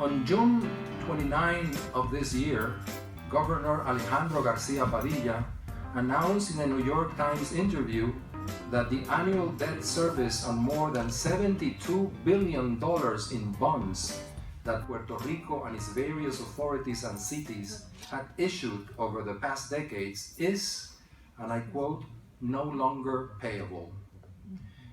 On June 29 of this year, Governor Alejandro Garcia Padilla announced in a New York Times interview that the annual debt service on more than $72 billion in bonds that Puerto Rico and its various authorities and cities had issued over the past decades is, and I quote, no longer payable.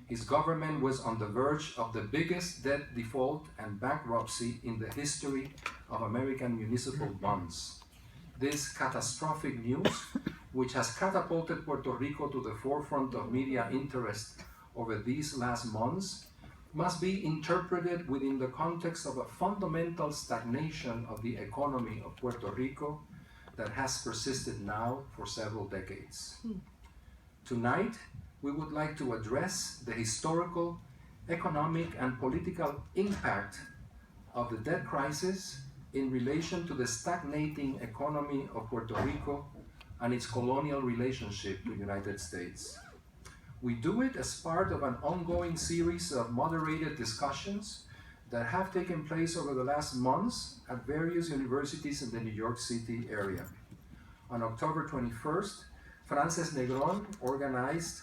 His government was on the verge of the biggest debt default and bankruptcy in the history of American municipal bonds. This catastrophic news, which has catapulted Puerto Rico to the forefront of media interest over these last months, must be interpreted within the context of a fundamental stagnation of the economy of Puerto Rico that has persisted now for several decades. Tonight, we would like to address the historical, economic, and political impact of the debt crisis in relation to the stagnating economy of Puerto Rico and its colonial relationship to the United States. We do it as part of an ongoing series of moderated discussions that have taken place over the last months at various universities in the New York City area. On October 21st, Francés Negrón organized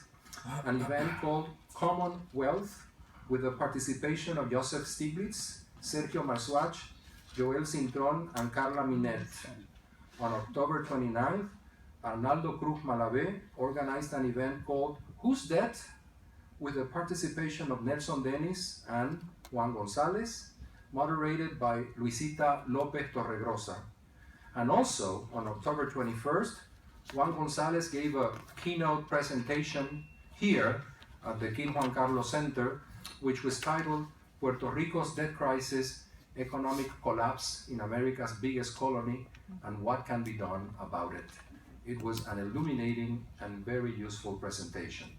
an event called Commonwealth with the participation of Joseph Stiglitz, Sergio Marzuach, Joel Cintron, and Carla Minet. On October 29th, Arnaldo Cruz-Malavé organized an event called Who's Debt? With the participation of Nelson Dennis and Juan González, moderated by Luisita López Torregrosa. And also, on October 21st, Juan González gave a keynote presentation here at the King Juan Carlos Center, which was titled Puerto Rico's Debt Crisis, Economic Collapse in America's Biggest Colony, and What Can Be Done About It. It was an illuminating and very useful presentation.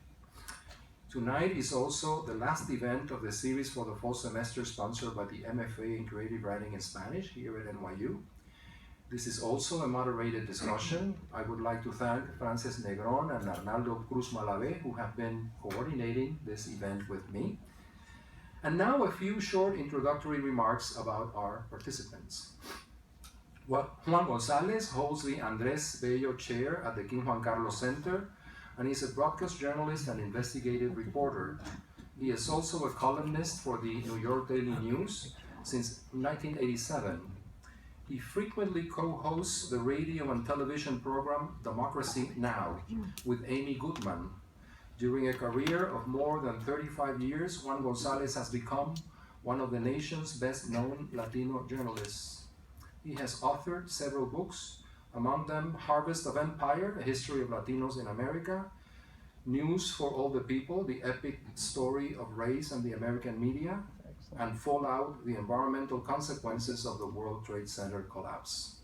Tonight is also the last event of the series for the fall semester sponsored by the MFA in Creative Writing in Spanish here at NYU. This is also a moderated discussion. I would like to thank Francés Negrón and Arnaldo Cruz-Malavé, who have been coordinating this event with me. And now a few short introductory remarks about our participants. Juan González holds the Andrés Bello Chair at the King Juan Carlos Center and is a broadcast journalist and investigative reporter. He is also a columnist for the New York Daily News since 1987. He frequently co-hosts the radio and television program Democracy Now! With Amy Goodman. During a career of more than 35 years, Juan González has become one of the nation's best-known Latino journalists. He has authored several books, among them Harvest of Empire, A History of Latinos in America, News for All the People, The Epic Story of Race and the American Media, and Fallout, The Environmental Consequences of the World Trade Center Collapse.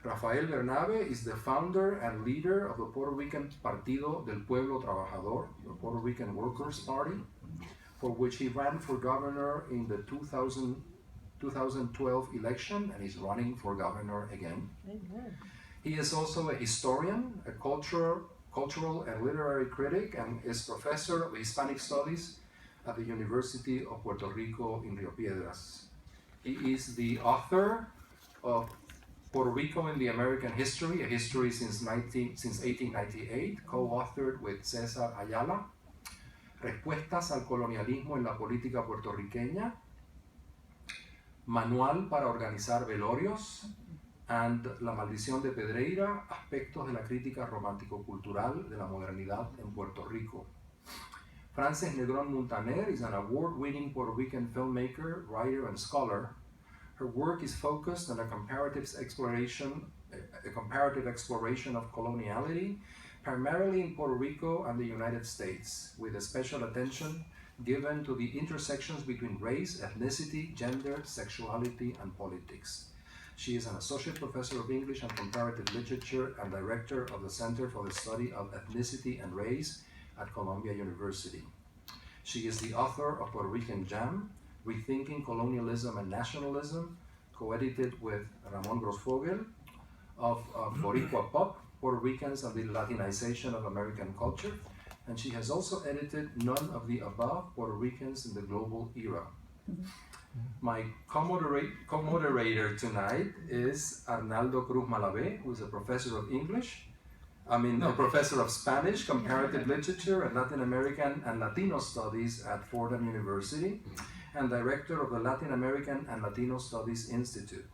Rafael Bernabe is the founder and leader of the Puerto Rican Partido del Pueblo Trabajador, the Puerto Rican Workers' Party, for which he ran for governor in the 2012 election and is running for governor again. Amen. He is also a historian, a cultural and literary critic, and is professor of Hispanic Studies at the University of Puerto Rico in Rio Piedras. He is the author of Puerto Rico in the American History, a history since 1898, co-authored with César Ayala, Respuestas al colonialismo en la política puertorriqueña, Manual para organizar velorios, and La maldición de Pedreira, aspectos de la crítica romántico-cultural de la modernidad en Puerto Rico. Francés Negrón Muntaner is an award-winning Puerto Rican filmmaker, writer, and scholar. Her work is focused on a comparative exploration of coloniality, primarily in Puerto Rico and the United States, with a special attention given to the intersections between race, ethnicity, gender, sexuality, and politics. She is an associate professor of English and comparative literature and director of the Center for the Study of Ethnicity and Race at Columbia University. She is the author of Puerto Rican Jam, Rethinking Colonialism and Nationalism, co-edited with Ramon Grosfogel, of Boricua Pop, Puerto Ricans and the Latinization of American Culture, and she has also edited None of the Above, Puerto Ricans in the Global Era. My co-moderator tonight is Arnaldo Cruz-Malavé, who is a professor of English. A professor of Spanish, Comparative Literature, and Latin American and Latino Studies at Fordham University, and director of the Latin American and Latino Studies Institute.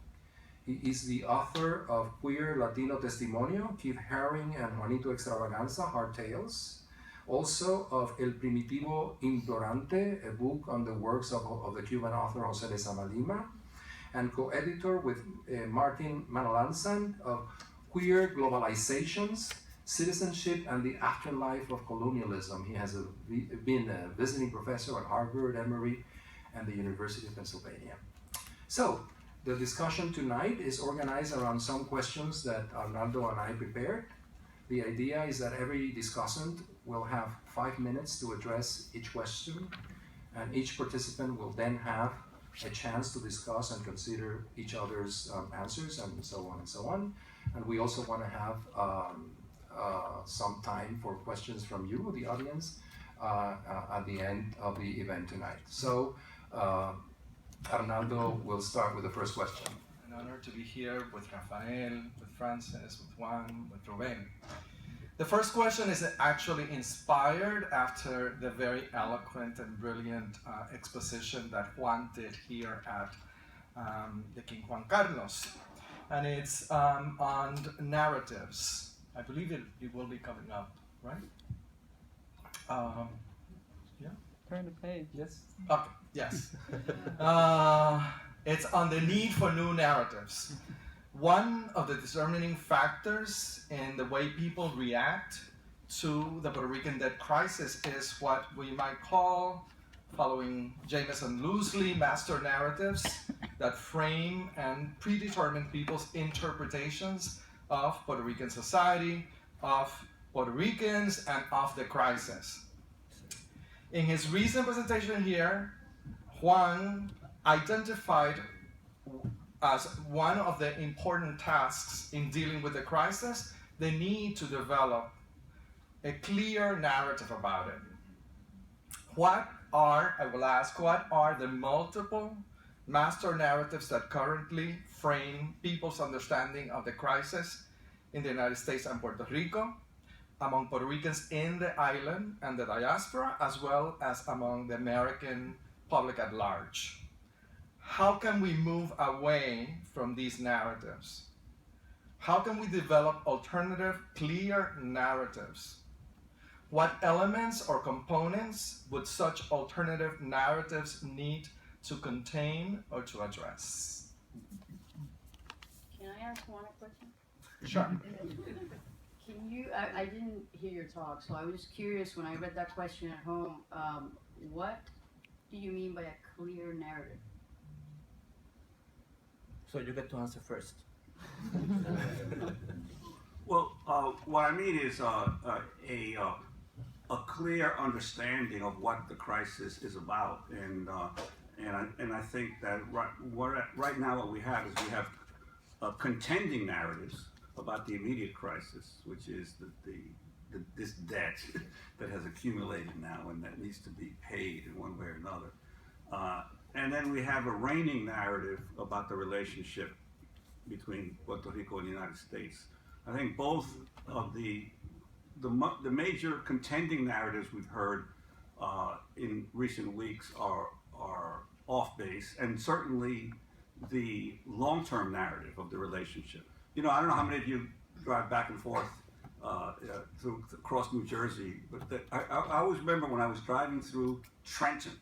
He is the author of Queer Latino Testimonio, Keith Haring and Juanito Extravaganza, Hard Tales. Also of El Primitivo Implorante, a book on the works of the Cuban author José de Samalima, and co-editor with Martin Manolanzan of Queer Globalizations, Citizenship and the Afterlife of Colonialism. He has been a visiting professor at Harvard, Emory, and the University of Pennsylvania. So, the discussion tonight is organized around some questions that Arnaldo and I prepared. The idea is that every discussant will have 5 minutes to address each question, and each participant will then have a chance to discuss and consider each other's answers, and so on and so on. And we also want to have some time for questions from you, the audience, at the end of the event tonight. So, Arnaldo will start with the first question. An honor to be here with Rafael, with Francés, with Juan, with Rubén. The first question is actually inspired after the very eloquent and brilliant exposition that Juan did here at the King Juan Carlos. And it's on narratives. I believe it will be coming up, right? Yeah? Turn the page. Yes? Okay, yes. It's on the need for new narratives. One of the determining factors in the way people react to the Puerto Rican debt crisis is what we might call, following Jameson loosely, master narratives that frame and predetermine people's interpretations of Puerto Rican society, of Puerto Ricans, and of the crisis. In his recent presentation here, Juan identified as one of the important tasks in dealing with the crisis, the need to develop a clear narrative about it. I will ask, what are the multiple master narratives that currently frame people's understanding of the crisis in the United States and Puerto Rico, among Puerto Ricans in the island and the diaspora, as well as among the American public at large? How can we move away from these narratives? How can we develop alternative, clear narratives? What elements or components would such alternative narratives need to contain or to address? Can I ask Juan a question? Sure. Can you, I didn't hear your talk, so I was just curious when I read that question at home, what do you mean by a clear narrative? So you get to answer first. Well, what I mean is a clear understanding of what the crisis is about, and I think that right now what we have is contending narratives about the immediate crisis, which is this debt that has accumulated now and that needs to be paid in one way or another. And then we have a reigning narrative about the relationship between Puerto Rico and the United States. I think both of the major contending narratives we've heard in recent weeks are off base, and certainly the long-term narrative of the relationship. You know, I don't know how many of you drive back and forth across New Jersey, but I always remember when I was driving through Trenton,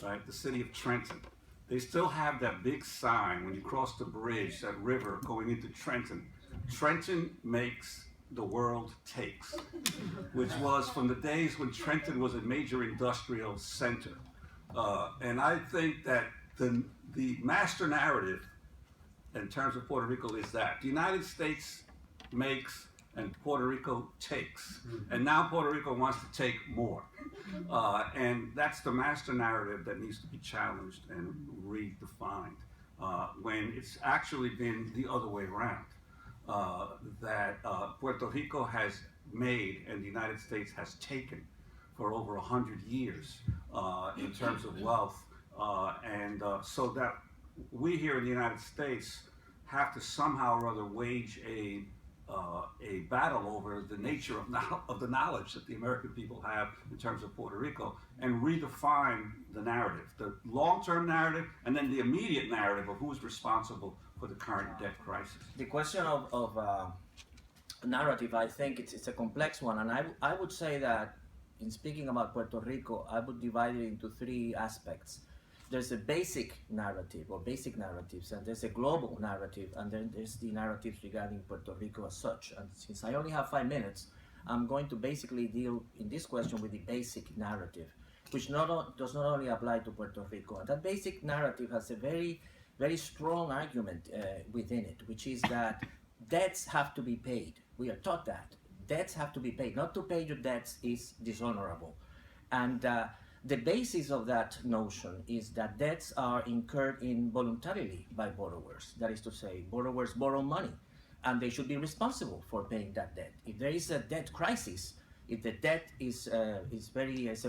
right, the city of Trenton. They still have that big sign when you cross the bridge, that river going into Trenton. Trenton makes, the world takes, which was from the days when Trenton was a major industrial center. And I think that the master narrative in terms of Puerto Rico is that the United States makes and Puerto Rico takes. And now Puerto Rico wants to take more. And that's the master narrative that needs to be challenged and redefined when it's actually been the other way around. That Puerto Rico has made and the United States has taken for over 100 years in terms of wealth So that we here in the United States have to somehow or other wage a battle over the nature of the knowledge that the American people have in terms of Puerto Rico, and redefine the narrative, the long-term narrative, and then the immediate narrative of who's responsible for the current debt crisis. The question of narrative, I think it's a complex one, and I would say that in speaking about Puerto Rico, I would divide it into three aspects. There's a basic narrative or basic narratives, and there's a global narrative, and then there's the narratives regarding Puerto Rico as such. And since I only have 5 minutes, I'm going to basically deal in this question with the basic narrative, which does not only apply to Puerto Rico. And that basic narrative has a very, very strong argument within it, which is that debts have to be paid. We are taught that. Debts have to be paid. Not to pay your debts is dishonorable. And the basis of that notion is that debts are incurred involuntarily by borrowers. That is to say, borrowers borrow money, and they should be responsible for paying that debt. If there is a debt crisis, if the debt is a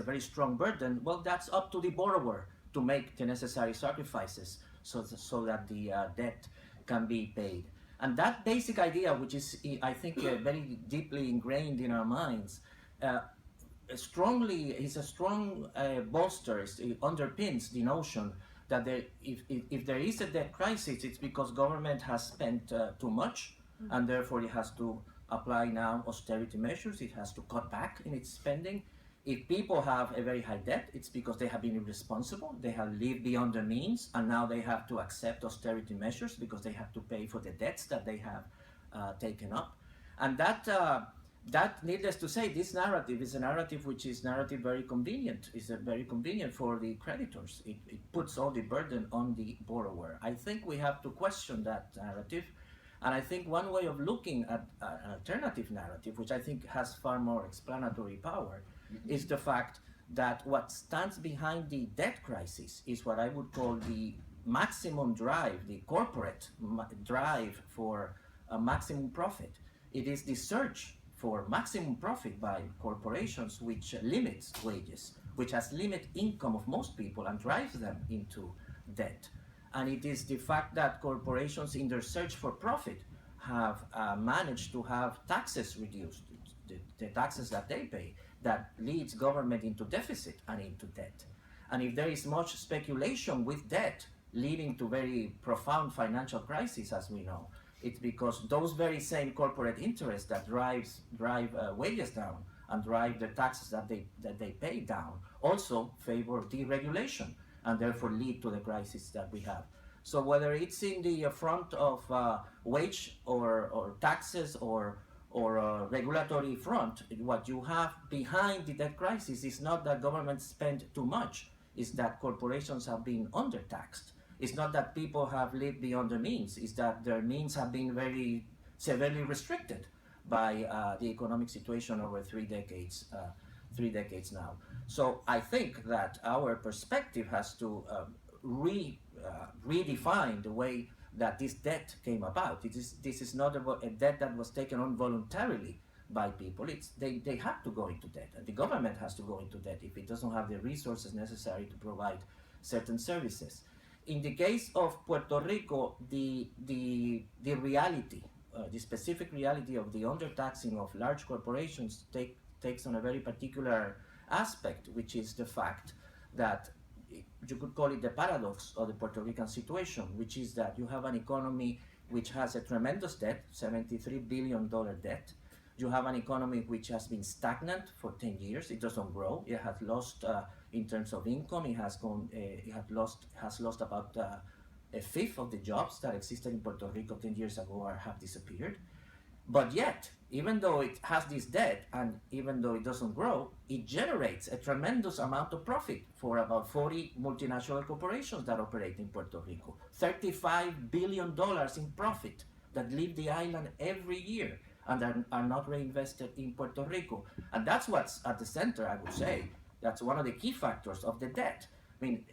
very strong burden, well, that's up to the borrower to make the necessary sacrifices so that the debt can be paid. And that basic idea, which is, I think, very deeply ingrained in our minds, is a strong bolsters, it underpins the notion that if there is a debt crisis, it's because government has spent too much, and therefore it has to apply now austerity measures, it has to cut back in its spending. If people have a very high debt, it's because they have been irresponsible, they have lived beyond their means, and now they have to accept austerity measures because they have to pay for the debts that they have taken up. And that, needless to say, this narrative is a narrative which is very convenient. It's very convenient for the creditors. It puts all the burden on the borrower. I think we have to question that narrative. And I think one way of looking at an alternative narrative, which I think has far more explanatory power, is the fact that what stands behind the debt crisis is what I would call the maximum drive, the corporate drive for a maximum profit. It is the search for maximum profit by corporations which limits wages, which has limited income of most people and drives them into debt. And it is the fact that corporations in their search for profit have managed to have taxes reduced, the taxes that they pay, that leads government into deficit and into debt. And if there is much speculation with debt leading to very profound financial crisis, as we know, it's because those very same corporate interests that drive wages down and drive the taxes that they pay down also favor deregulation and therefore lead to the crisis that we have. So whether it's in the front of wage or taxes or regulatory front, what you have behind the debt crisis is not that government spent too much, it's that corporations have been undertaxed. It's not that people have lived beyond their means, it's that their means have been very severely restricted by the economic situation over 3 decades now. So I think that our perspective has to redefine the way that this debt came about. This is not a debt that was taken on voluntarily by people. They have to go into debt, and the government has to go into debt if it doesn't have the resources necessary to provide certain services. In the case of Puerto Rico, the reality, the specific reality of the undertaxing of large corporations takes on a very particular aspect, which is the fact that you could call it the paradox of the Puerto Rican situation, which is that you have an economy which has a tremendous debt, $73 billion debt. You have an economy which has been stagnant for 10 years. It doesn't grow. It has lost, in terms of income, it has lost about a fifth of the jobs that existed in Puerto Rico 10 years ago or have disappeared. But yet, even though it has this debt and even though it doesn't grow, it generates a tremendous amount of profit for about 40 multinational corporations that operate in Puerto Rico. $35 billion in profit that leave the island every year and are not reinvested in Puerto Rico. And that's what's at the center, I would say. That's one of the key factors of the debt. I mean,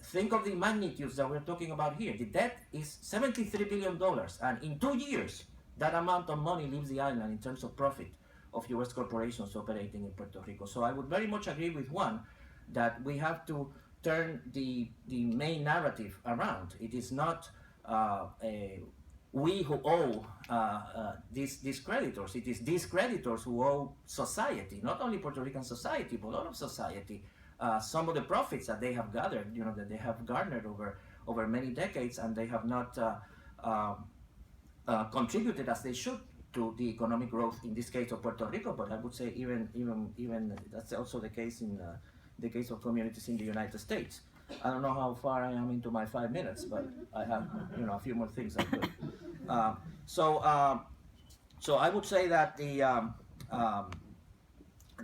think of the magnitudes that we're talking about here. The debt is $73 billion, and in 2 years, that amount of money leaves the island in terms of profit of U.S. corporations operating in Puerto Rico. So I would very much agree with Juan that we have to turn the main narrative around. It is not we who owe these creditors. It is these creditors who owe society, not only Puerto Rican society, but all of society, some of the profits that they have gathered, that they have garnered over many decades, and they have not contributed as they should to the economic growth, in this case of Puerto Rico, but I would say even that's also the case in the case of communities in the United States. I don't know how far I am into my 5 minutes, but I have a few more things I could. So I would say that the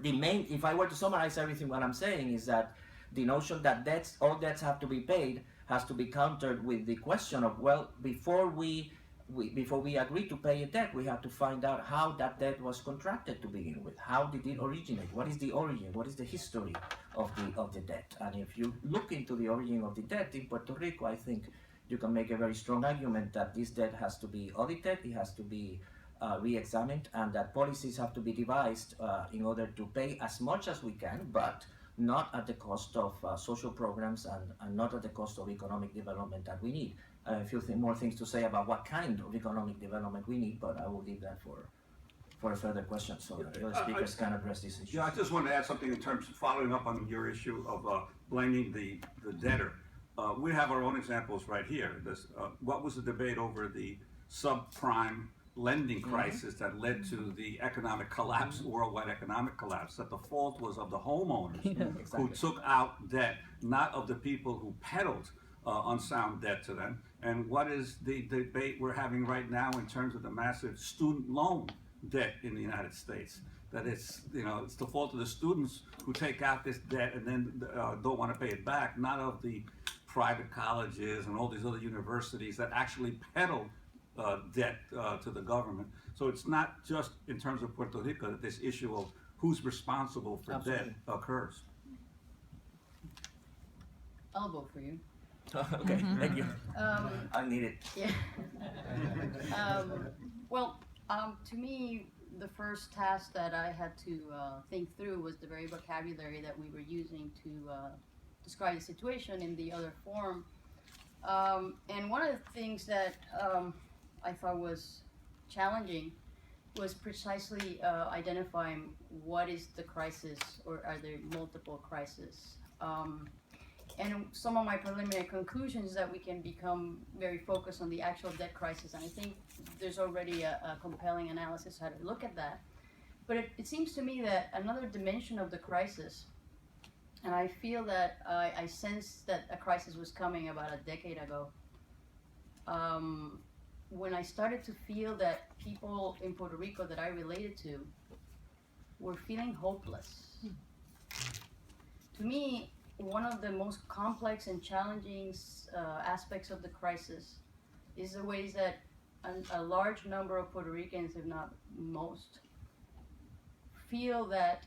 main, if I were to summarize everything what I'm saying, is that the notion that all debts have to be paid has to be countered with the question of, well, before we agree to pay a debt, we have to find out how that debt was contracted to begin with. How did it originate? What is the origin? What is the history of the debt? And if you look into the origin of the debt in Puerto Rico, I think you can make a very strong argument that this debt has to be audited, it has to be re-examined, and that policies have to be devised in order to pay as much as we can, but not at the cost of social programs and not at the cost of economic development that we need. A few more things to say about what kind of economic development we need, but I will leave that for a further question so that the other speakers can address this issue. Yeah, I just wanted to add something in terms of following up on your issue of blaming the debtor. We have our own examples right here. What was the debate over the subprime lending crisis that led to the economic collapse, worldwide economic collapse? That the fault was of the homeowners who took out debt, not of the people who peddled unsound debt to them. And what is the debate we're having right now in terms of the massive student loan debt in the United States? That it's the fault of the students who take out this debt and then don't want to pay it back, not of the private colleges and all these other universities that actually peddle debt to the government. So it's not just in terms of Puerto Rico that this issue of who's responsible for debt occurs. I'll vote for you. Okay, thank you. I need it. Yeah. To me, the first task that I had to think through was the very vocabulary that we were using to describe the situation in the other form. And one of the things that I thought was challenging was precisely identifying what is the crisis, or are there multiple crises. And some of my preliminary conclusions that we can become very focused on the actual debt crisis, and I think there's already a compelling analysis how to look at that. But it seems to me that another dimension of the crisis, and I feel that I sensed that a crisis was coming about a decade ago, when I started to feel that people in Puerto Rico that I related to were feeling hopeless. To me, one of the most complex and challenging aspects of the crisis is the ways that a large number of Puerto Ricans, if not most, feel that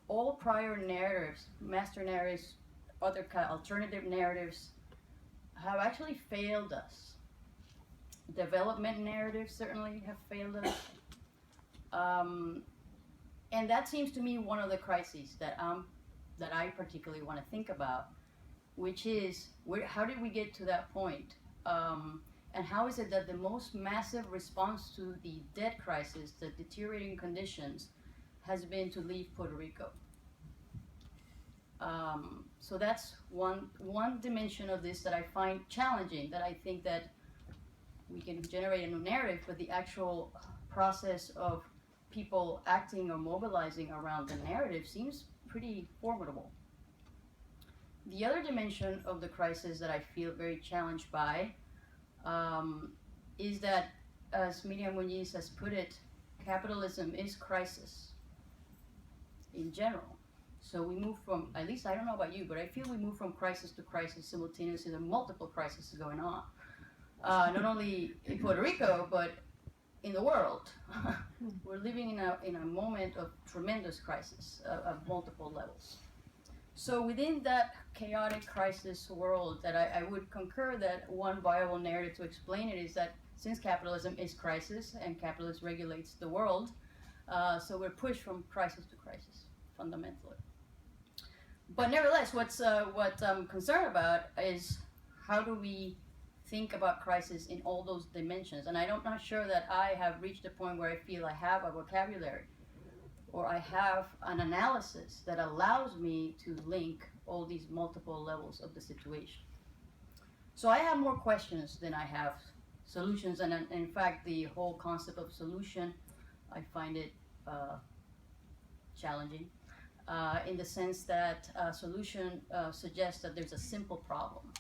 all prior narratives, master narratives, other alternative narratives, have actually failed us. Development narratives certainly have failed us. And that seems to me one of the crises that I particularly want to think about, which is how did we get to that point? And how is it that the most massive response to the debt crisis, the deteriorating conditions, has been to leave Puerto Rico? So that's one dimension of this that I find challenging, that I think that we can generate a new narrative, but the actual process of people acting or mobilizing around the narrative seems pretty formidable. The other dimension of the crisis that I feel very challenged by is that, as Miriam Muñiz has put it, capitalism is crisis in general. So we move from, at least I don't know about you, but I feel we move from crisis to crisis simultaneously. There are multiple crises going on, not only in Puerto Rico, but in the world. We're living in a moment of tremendous crisis of multiple levels. So within that chaotic crisis world, that I would concur that one viable narrative to explain it is that since capitalism is crisis and capitalism regulates the world, so we're pushed from crisis to crisis, fundamentally. But nevertheless, what I'm concerned about is how do we think about crisis in all those dimensions? And I'm not sure that I have reached a point where I feel I have a vocabulary or I have an analysis that allows me to link all these multiple levels of the situation. So I have more questions than I have solutions, and in fact, the whole concept of solution, I find it challenging in the sense that a solution suggests that there's a simple problem.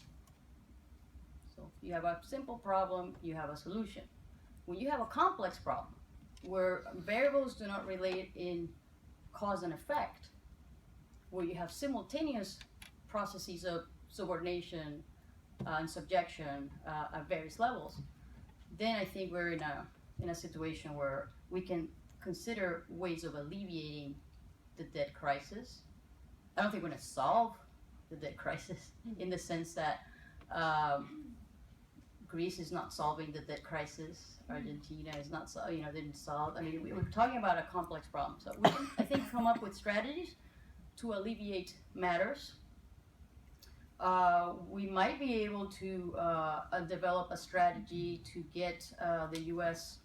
So if you have a simple problem, you have a solution. When you have a complex problem, where variables do not relate in cause and effect, where you have simultaneous processes of subordination and subjection at various levels, then I think we're in a situation where we can consider ways of alleviating the debt crisis. I don't think we're going to solve the debt crisis in the sense that Greece is not solving the debt crisis. Argentina is not, didn't solve. I mean, we're talking about a complex problem. So we can, I think, come up with strategies to alleviate matters. We might be able to develop a strategy to get the U.S.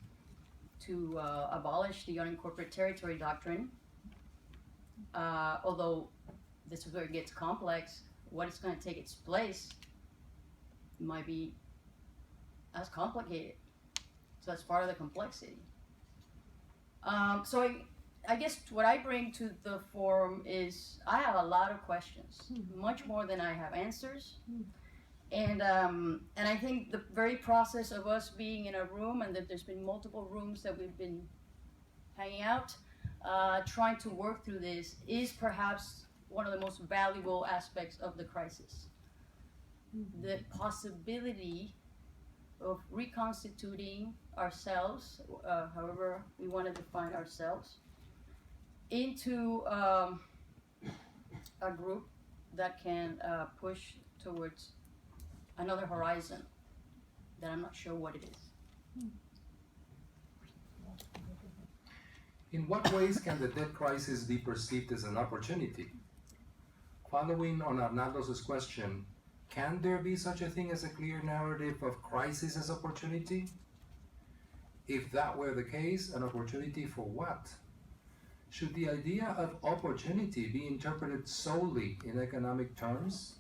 to abolish the unincorporated territory doctrine. Although this is where it gets complex, what is going to take its place might be as complicated. So that's part of the complexity. So I guess what I bring to the forum is I have a lot of questions, much more than I have answers. And I think the very process of us being in a room, and that there's been multiple rooms that we've been hanging out, trying to work through this, is perhaps one of the most valuable aspects of the crisis. The possibility of reconstituting ourselves, however we want to define ourselves, into a group that can push towards another horizon that I'm not sure what it is. In what ways can the debt crisis be perceived as an opportunity? Following on Arnaldo's question, can there be such a thing as a clear narrative of crisis as opportunity? If that were the case, an opportunity for what? Should the idea of opportunity be interpreted solely in economic terms?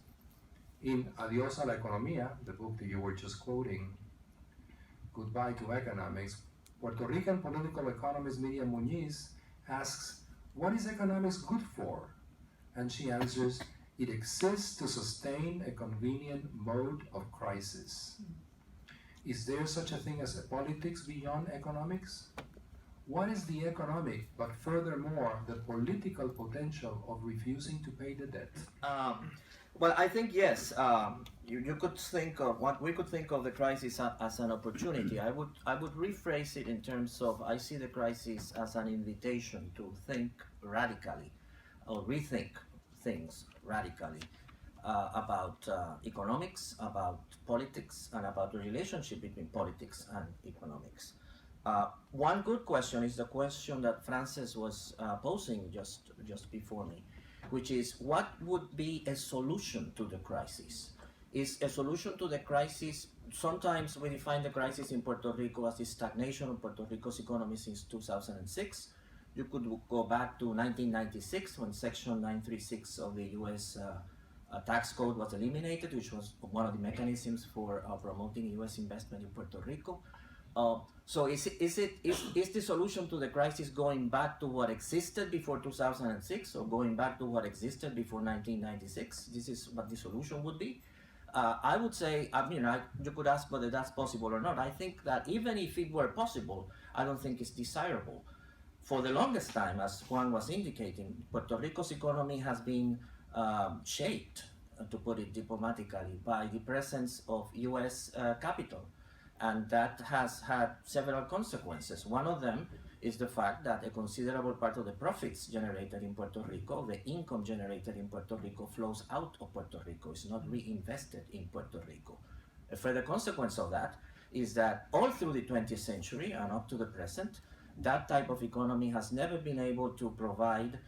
In Adiós a la Economía, the book that you were just quoting, Goodbye to Economics, Puerto Rican political economist Miriam Muñiz asks, what is economics good for? And she answers, it exists to sustain a convenient mode of crisis. Is there such a thing as a politics beyond economics? What is the economic, but furthermore, the political potential of refusing to pay the debt? Well, I think yes. You could think of what we could think of the crisis as an opportunity. I would rephrase it in terms of I see the crisis as an invitation to think radically, or rethink things radically about economics, about politics, and about the relationship between politics and economics. One good question is the question that Francés was posing just before me, which is what would be a solution to the crisis? Is a solution to the crisis, sometimes we define the crisis in Puerto Rico as the stagnation of Puerto Rico's economy since 2006. You could go back to 1996 when Section 936 of the U.S. Tax Code was eliminated, which was one of the mechanisms for promoting U.S. investment in Puerto Rico. So is the solution to the crisis going back to what existed before 2006 or going back to what existed before 1996? This is what the solution would be. I would say, you could ask whether that's possible or not. I think that even if it were possible, I don't think it's desirable. For the longest time, as Juan was indicating, Puerto Rico's economy has been shaped, to put it diplomatically, by the presence of U.S. capital. And that has had several consequences. One of them is the fact that a considerable part of the profits generated in Puerto Rico, the income generated in Puerto Rico, flows out of Puerto Rico. It's not reinvested in Puerto Rico. A further consequence of that is that all through the 20th century and up to the present, that type of economy has never been able to provide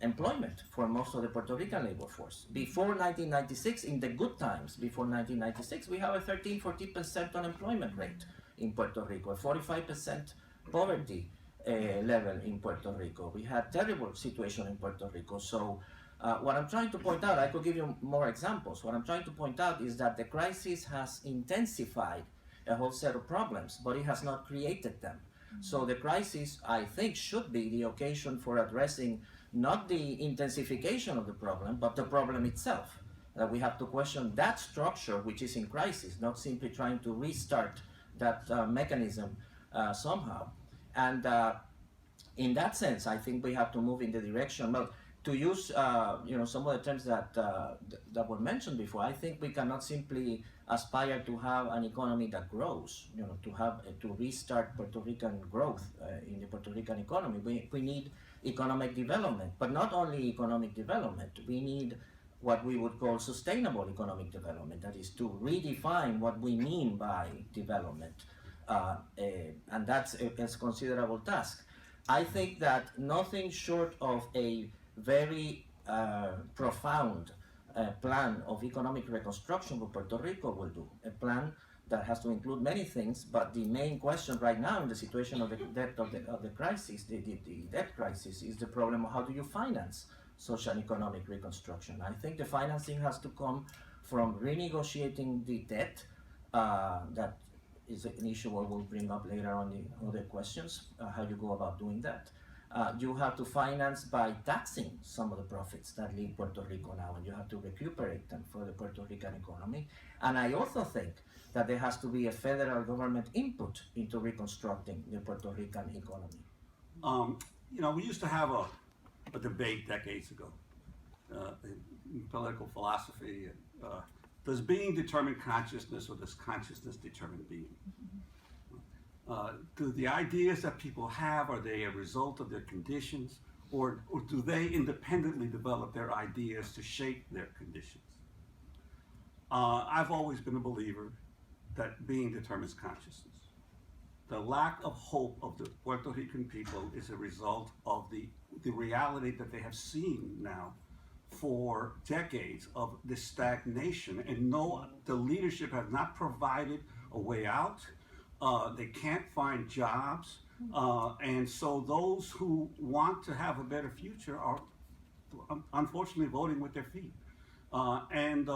employment for most of the Puerto Rican labor force. Before 1996, in the good times, before 1996, we have a 13-14% unemployment rate in Puerto Rico, a 45% poverty level in Puerto Rico. We had terrible situation in Puerto Rico. So what I'm trying to point out, I could give you more examples. What I'm trying to point out is that the crisis has intensified a whole set of problems, but it has not created them. So the crisis, I think, should be the occasion for addressing not the intensification of the problem, but the problem itself. That we have to question that structure which is in crisis, not simply trying to restart that mechanism somehow. And in that sense, I think we have to move in the direction, well, to use some of the terms that were mentioned before. I think we cannot simply aspire to have an economy that grows, to restart Puerto Rican growth in the Puerto Rican economy. We need economic development, but not only economic development. We need what we would call sustainable economic development, that is to redefine what we mean by development. And that's a considerable task. I think that nothing short of a very profound plan of economic reconstruction for Puerto Rico will do. A plan that has to include many things, but the main question right now in the situation of the debt of the crisis, the debt crisis, is the problem of how do you finance social and economic reconstruction. I think the financing has to come from renegotiating the debt. That is an issue I will bring up later on the other questions, how you go about doing that. You have to finance by taxing some of the profits that leave Puerto Rico now, and you have to recuperate them for the Puerto Rican economy. And I also think that there has to be a federal government input into reconstructing the Puerto Rican economy. We used to have a debate decades ago in political philosophy. Does being determine consciousness, or does consciousness determine being? Do the ideas that people have, are they a result of their conditions, or do they independently develop their ideas to shape their conditions? I've always been a believer that being determines consciousness. The lack of hope of the Puerto Rican people is a result of the reality that they have seen now for decades of this stagnation, and the leadership has not provided a way out. They can't find jobs, and so those who want to have a better future are unfortunately voting with their feet. And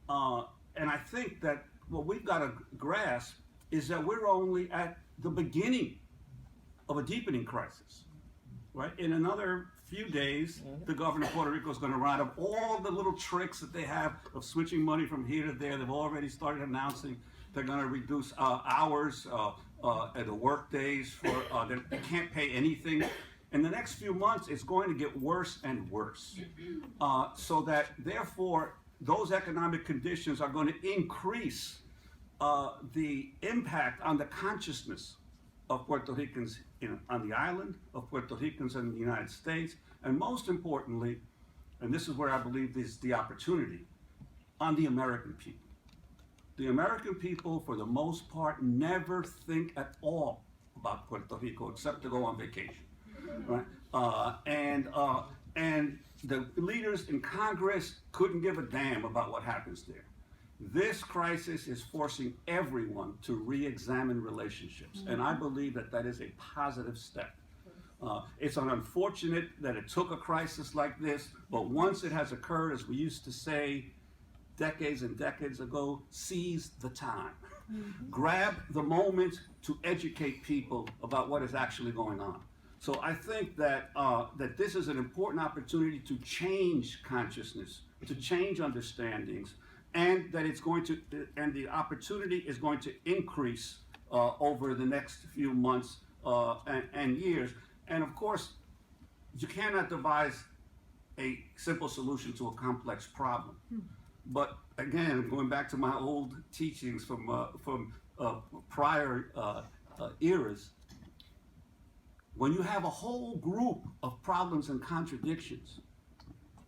I think that what we've got to grasp is that we're only at the beginning of a deepening crisis, right? In another few days, the governor of Puerto Rico is going to run out of all the little tricks that they have of switching money from here to there. They've already started announcing they're going to reduce hours at the work days. They can't pay anything. In the next few months, it's going to get worse and worse. So that, therefore, those economic conditions are going to increase the impact on the consciousness of Puerto Ricans on the island, of Puerto Ricans in the United States, and most importantly, and this is where I believe is the opportunity, on the American people. The American people, for the most part, never think at all about Puerto Rico except to go on vacation, right? And the leaders in Congress couldn't give a damn about what happens there. This crisis is forcing everyone to re-examine relationships, and I believe that that is a positive step. It's unfortunate that it took a crisis like this, but once it has occurred, as we used to say decades and decades ago, seize the time. Grab the moment to educate people about what is actually going on. So I think that that this is an important opportunity to change consciousness, to change understandings, and that it's going to, and the opportunity is going to increase over the next few months and years. And of course, you cannot devise a simple solution to a complex problem. But again, going back to my old teachings from prior eras, when you have a whole group of problems and contradictions,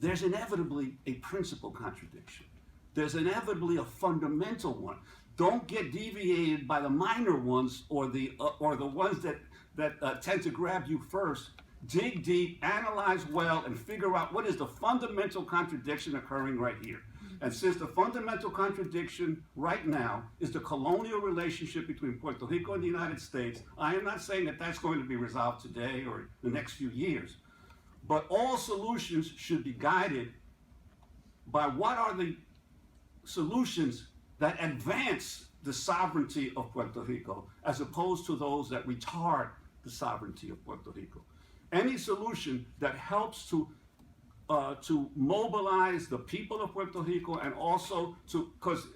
there's inevitably a principal contradiction. There's inevitably a fundamental one. Don't get deviated by the minor ones or the ones that tend to grab you first. dig deep, analyze well, and figure out what is the fundamental contradiction occurring right here. And since the fundamental contradiction right now is the colonial relationship between Puerto Rico and the United States, I am not saying that that's going to be resolved today or the next few years, but all solutions should be guided by what are the solutions that advance the sovereignty of Puerto Rico as opposed to those that retard the sovereignty of Puerto Rico. Any solution that helps to mobilize the people of Puerto Rico and also to, because,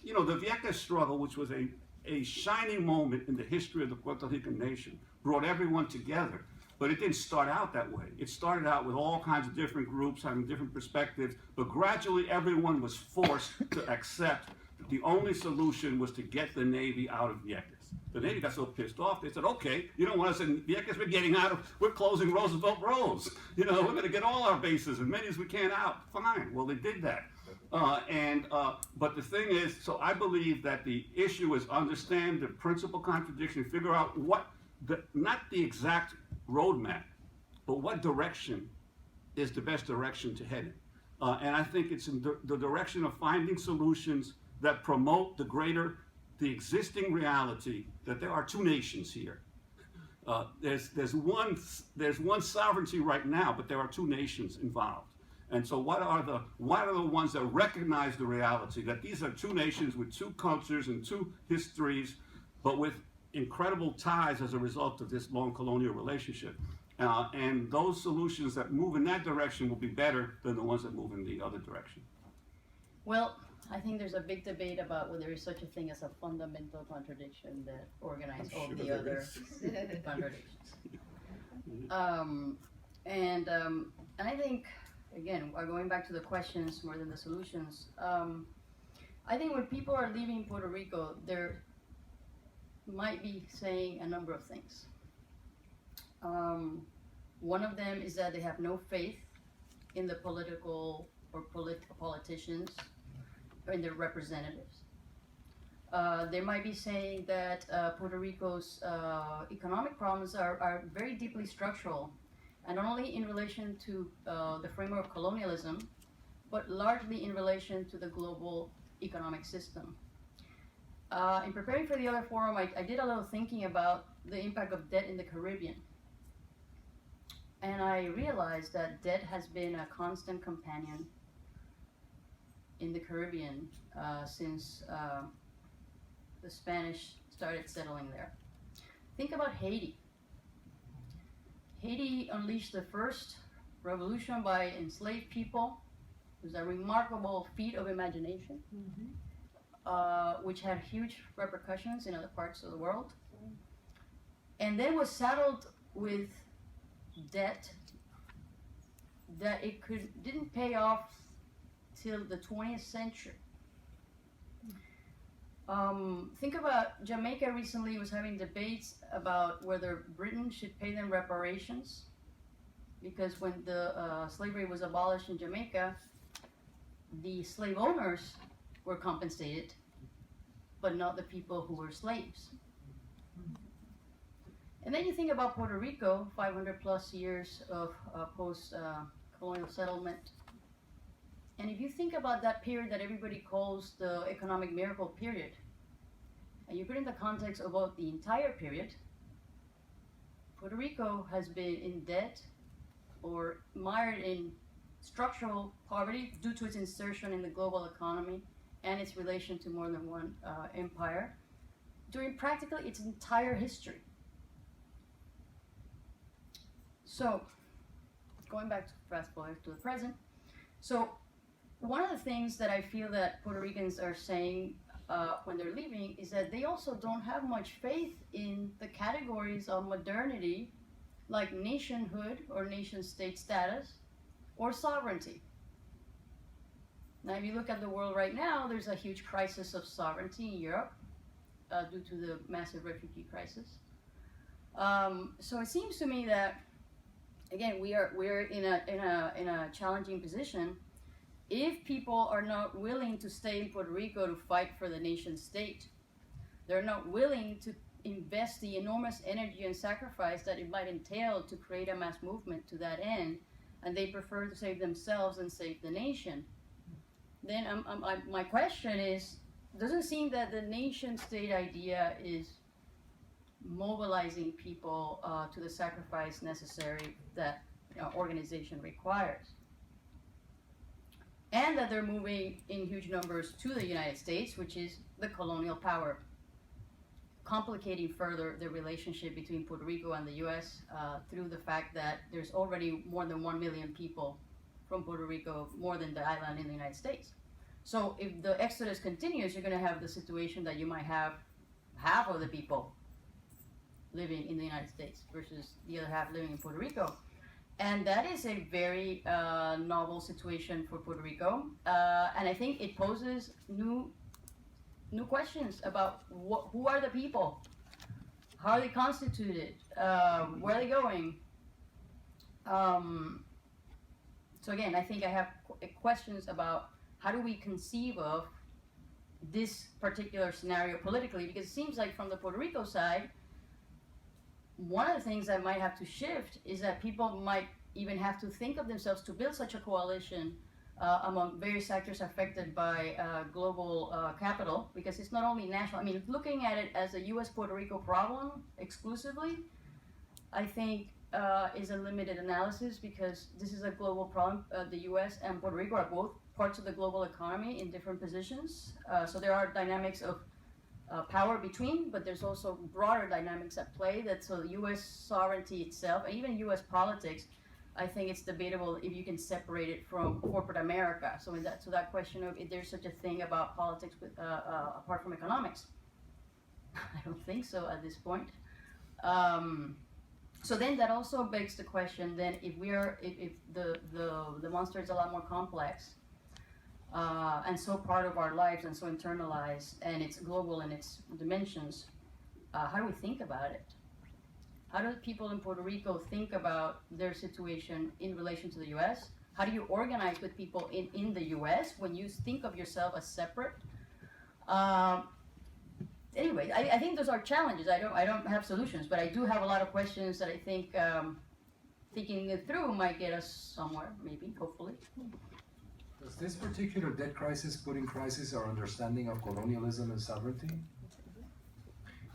you know, the Vieques struggle, which was a shining moment in the history of the Puerto Rican nation, brought everyone together. But it didn't start out that way. It started out with all kinds of different groups having different perspectives, but gradually everyone was forced to accept that the only solution was to get the Navy out of Vieques. The Navy got so pissed off, they said, okay, you don't want us in Vieques, we're closing Roosevelt Roads. You know, we're gonna get all our bases, as many as we can out. Fine, well, they did that. But the thing is, so I believe that the issue is understand the principal contradiction, figure out what, not the exact roadmap, but what direction is the best direction to head in. And I think it's in the direction of finding solutions that promote the existing reality that there are two nations here. There's one sovereignty right now, but there are two nations involved. And so what are the ones that recognize the reality that these are two nations with two cultures and two histories, but with incredible ties as a result of this long colonial relationship. And those solutions that move in that direction will be better than the ones that move in the other direction. Well, I think there's a big debate about whether there is such a thing as a fundamental contradiction that organizes all the other contradictions. And I think, again, going back to the questions more than the solutions, I think when people are leaving Puerto Rico, they're might be saying a number of things. One of them is that they have no faith in the political or politicians or in their representatives. They might be saying that Puerto Rico's economic problems are very deeply structural, and not only in relation to the framework of colonialism, but largely in relation to the global economic system. In preparing for the other forum, I did a little thinking about the impact of debt in the Caribbean. And I realized that debt has been a constant companion in the Caribbean since the Spanish started settling there. Think about Haiti. Haiti unleashed the first revolution by enslaved people. It was a remarkable feat of imagination. Mm-hmm. Which had huge repercussions in other parts of the world, and then was saddled with debt that it didn't pay off till the 20th century. Think about Jamaica recently was having debates about whether Britain should pay them reparations, because when the slavery was abolished in Jamaica, the slave owners were compensated, but not the people who were slaves. And then you think about Puerto Rico, 500 plus years of post-colonial settlement. And if you think about that period that everybody calls the economic miracle period, and you put it in the context about the entire period, Puerto Rico has been in debt or mired in structural poverty due to its insertion in the global economy and its relation to more than one empire during practically its entire history. So, going back to fast forward to the present. So, one of the things that I feel that Puerto Ricans are saying when they're leaving is that they also don't have much faith in the categories of modernity like nationhood or nation-state status or sovereignty. Now, if you look at the world right now, there's a huge crisis of sovereignty in Europe due to the massive refugee crisis. So it seems to me that, again, we're in a challenging position if people are not willing to stay in Puerto Rico to fight for the nation state. They're not willing to invest the enormous energy and sacrifice that it might entail to create a mass movement to that end, and they prefer to save themselves and save the nation. Then my question is, doesn't seem that the nation-state idea is mobilizing people to the sacrifice necessary that organization requires, and that they're moving in huge numbers to the United States, which is the colonial power, complicating further the relationship between Puerto Rico and the U.S. Through the fact that there's already more than 1 million people from Puerto Rico, more than the island in the United States. So if the exodus continues, you're going to have the situation that you might have half of the people living in the United States versus the other half living in Puerto Rico. And that is a very novel situation for Puerto Rico. And I think it poses new questions about who are the people? How are they constituted? Where are they going? So again, I think I have questions about how do we conceive of this particular scenario politically, because it seems like from the Puerto Rico side, one of the things that might have to shift is that people might even have to think of themselves to build such a coalition among various sectors affected by global capital, because it's not only national. I mean, looking at it as a U.S.-Puerto Rico problem exclusively, I think is a limited analysis, because this is a global problem. The U.S. and Puerto Rico are both parts of the global economy in different positions. So there are dynamics of power between, but there's also broader dynamics at play. So the U.S. sovereignty itself, and even U.S. politics, I think it's debatable if you can separate it from corporate America. So that question of if there's such a thing about politics apart from economics, I don't think so at this point. So then that also begs the question: then if the monster is a lot more complex, and so part of our lives and so internalized, and it's global in its dimensions, how do we think about it? How do people in Puerto Rico think about their situation in relation to the U.S.? How do you organize with people in the U.S. when you think of yourself as separate? Anyway, I think those are challenges. I don't have solutions, but I do have a lot of questions that I think thinking it through might get us somewhere, maybe, hopefully. Does this particular debt crisis put in crisis our understanding of colonialism and sovereignty?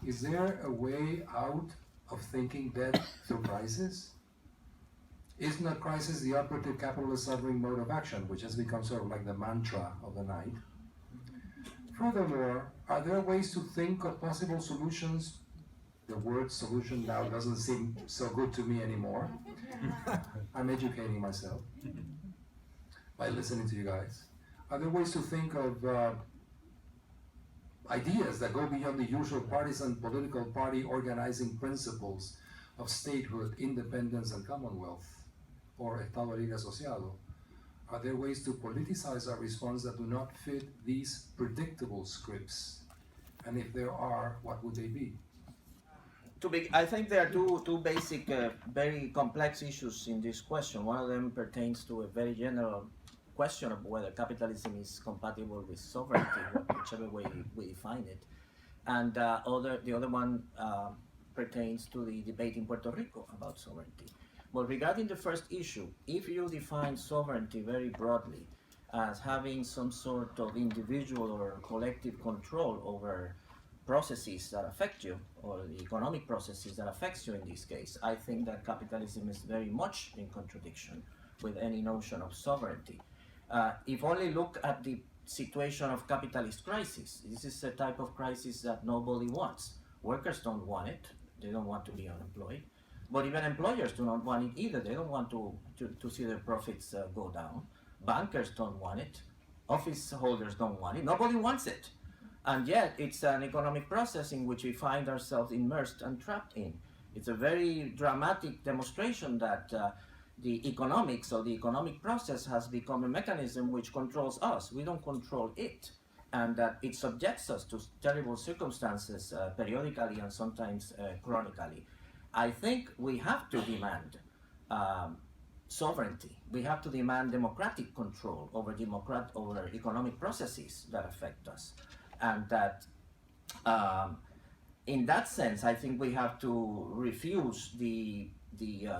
Is there a way out of thinking debt through crisis? Is not crisis the operative capitalist sovereign mode of action, which has become sort of like the mantra of the night? Furthermore, are there ways to think of possible solutions? The word solution now doesn't seem so good to me anymore. I'm educating myself by listening to you guys. Are there ways to think of ideas that go beyond the usual partisan political party organizing principles of statehood, independence, and commonwealth, or Estado Libre Asociado? Are there ways to politicize our response that do not fit these predictable scripts? And if there are, what would they be? I think there are two basic, very complex issues in this question. One of them pertains to a very general question of whether capitalism is compatible with sovereignty, whichever way we define it. And the other one pertains to the debate in Puerto Rico about sovereignty. But regarding the first issue, if you define sovereignty very broadly as having some sort of individual or collective control over processes that affect you, or the economic processes that affects you in this case, I think that capitalism is very much in contradiction with any notion of sovereignty. If only look at the situation of capitalist crisis. This is a type of crisis that nobody wants. Workers don't want it. They don't want to be unemployed. But even employers do not want it either. They don't want to see their profits go down. Bankers don't want it. Office holders don't want it. Nobody wants it. And yet, it's an economic process in which we find ourselves immersed and trapped in. It's a very dramatic demonstration that the economics or the economic process has become a mechanism which controls us. We don't control it. And that it subjects us to terrible circumstances periodically and sometimes chronically. I think we have to demand sovereignty. We have to demand democratic control over economic processes that affect us. And that in that sense, I think we have to refuse the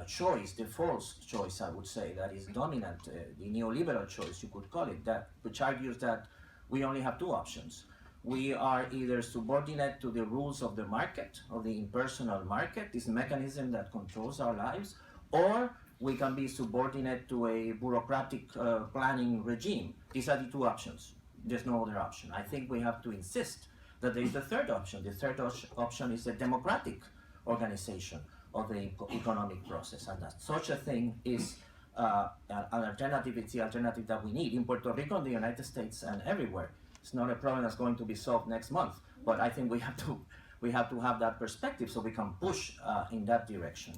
choice, the false choice, I would say, that is dominant, the neoliberal choice, you could call it, that which argues that we only have two options. We are either subordinate to the rules of the market, of the impersonal market, this mechanism that controls our lives, or we can be subordinate to a bureaucratic planning regime. These are the two options. There's no other option. I think we have to insist that there is a third option. The third option is a democratic organization of the economic process, and that such a thing is an alternative. It's the alternative that we need in Puerto Rico, in the United States, and everywhere. It's not a problem that's going to be solved next month, but I think we have to have that perspective so we can push in that direction.